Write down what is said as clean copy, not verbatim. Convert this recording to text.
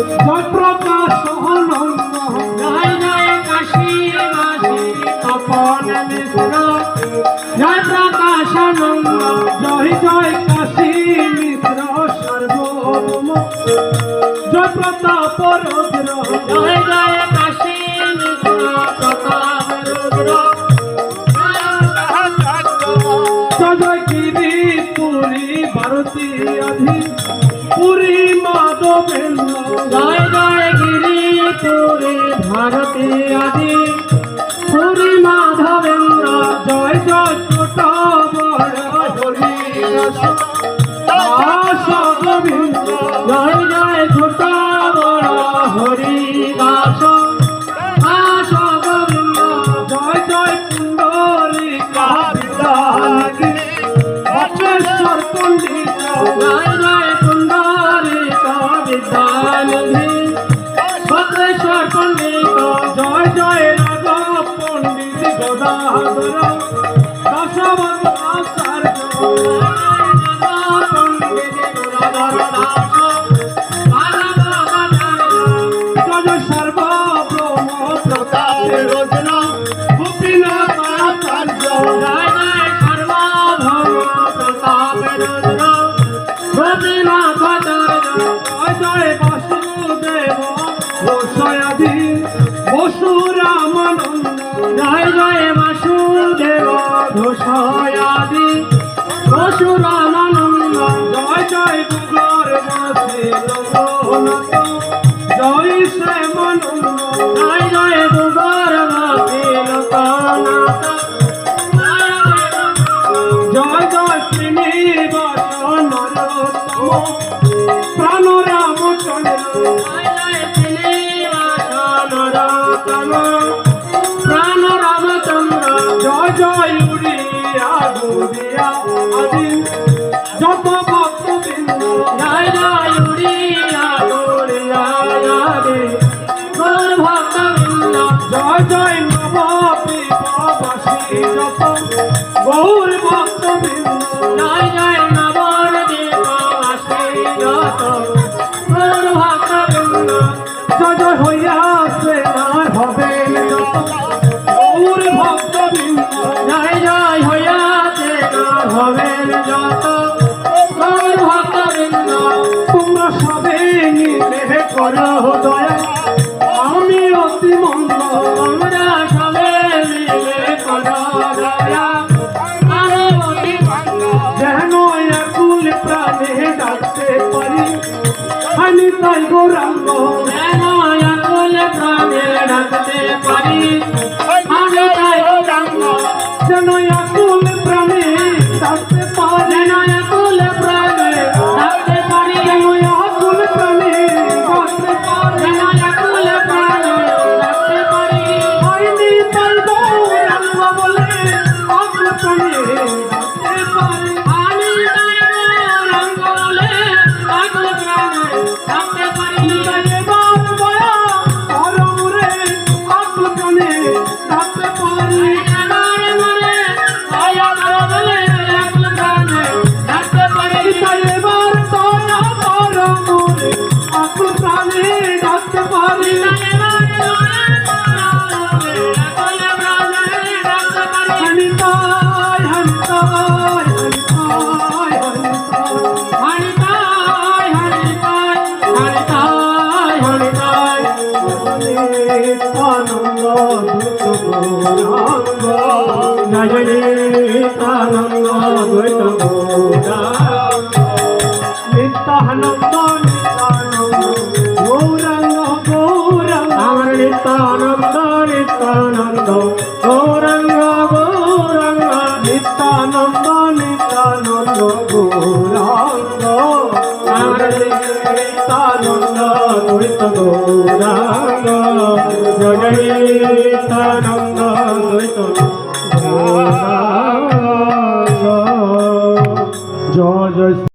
জয় প্রকাশ নন্দ জয় জয় কাশীবাসী তপন মিশ্র জয় প্রকাশ নন্দ জয় জয় কাশী মিশ্র সার্বভৌম জয় প্রতাপ রুদ্র জয় জয় কাশী মিশ্র প্রতাপ রুদ্র জয় জয় গিরি পুরী ভারতী আধি পুরী মাধবেন্দ্র জয় জয় গিরিপুরী ভারতী আদি পুরী মাধবেন্দ্র জয় জয় ছোট বড় হরি দাস গোবিন্দ জয় জয় ছোট বড় হরি দাস দাস গোবিন্দ জয় জয় পুণ্ডরিকা বিদ্যানিধি বক্রেশ্বর পণ্ডিত জয় জয় কুণ্ডরিক বিদ্যানিধি বক্রেশ্বর পণ্ডিত জয় জয় রাঘব পণ্ডিত গদাধর দশবন্ধ আচার্য জয় জয় সর্বব্রহ্ম প্রতাপ রচনা গোপীনাথ আচার্য জয় জয় সর্বভৌম প্রতাপ রুদ্র গোপীনাথ আচার্য জয় জয় বাসুদেব ঘোষয়াধি বসু রামানন্দ জয় জয় বাসুদেব ঘোষয়াদি বসুরামানন্দ জয় জয় গুগর মাঝে লোকনাথ জয় শ্যামানন্দ জয় জয় দুর্গরবাসী লোকনাথ জয় জয় শ্রীনিবাস নরোত্তম প্রাণ রামচন্দ্র জয় জয় শ্রীনিবাস নরোত্তম প্রাণ রামচন্দ্র জয় জয় উড়িয়া গুড়িয়া আদি যত ভক্তবৃন্দ জয় জয় উড়িয়া উড়িয়া রে গৌর ভক্তবৃন্দ জয় জয় নবদ্বীপবাসী যত গৌর ভক্তবৃন্দ জয় জয় নবদ্বীপবাসী যত গৌর ভক্তবৃন্দ জয় জয় হইয়াছে আর হবেন যত গৌর ভক্তবৃন্দ জয় জয় হইয়াছে আর হবেন যত গৌর ভক্তবৃন্দ তোমরা সবে মিলে করো দয়া আমি অতি মঙ্গল আমরা সবে মিলে করো দয়া আমি অতি যেন একুল প্রাণে ডাকতে পারি আমি তাই গৌরাঙ্গ যেন আকুল প্রাণে ডাকতে পারি আমি তাই গৌরাঙ্গ যেন একুল প্রাণে ডাকতে পারি যেন আকুল প্রাণে ডাকতে পারি যেন একুল প্রাণে ডাকতে পারি যেন আকুল প্রাণে ডাকতে পারি হয়নি তাই গৌরাঙ্গ বলে আকুল প্রাণে ডাকতে পারি আমি তাই গৌরাঙ্গ বলে আকুল প্রাণে ডাকতে পারি এবার বয়া পরম রে আকুল প্রাণে ডাকতে পারি আমার মনে দয়া করো বলে আকুল প্রাণে ডাকতে পারি এবার দয়া পরম রে আকুল প্রাণে ডাকতে পারি হরিতায় হরিতায় হরিতায় হরিতায় আনন্দ দ্বৈত গৌরাঙ্গ নজনীতানন্দ দ্বৈত গৌরাঙ্গ নিত্যানন্দ নিত্যানন্দ গৌরাঙ্গ গৌরাঙ্গ আমার নিত্যানন্দ নিত্যানন্দ গৌরাঙ্গ গৌরাঙ্গ নিত্যানন্দ নিত্যানন্দ গৌরাঙ্গ আমার নিত্যানন্দ দ্বৈত গৌরাঙ্গ জয় নিত্যানন্দ দ্বৈত গৌরাঙ্গ জয় জয়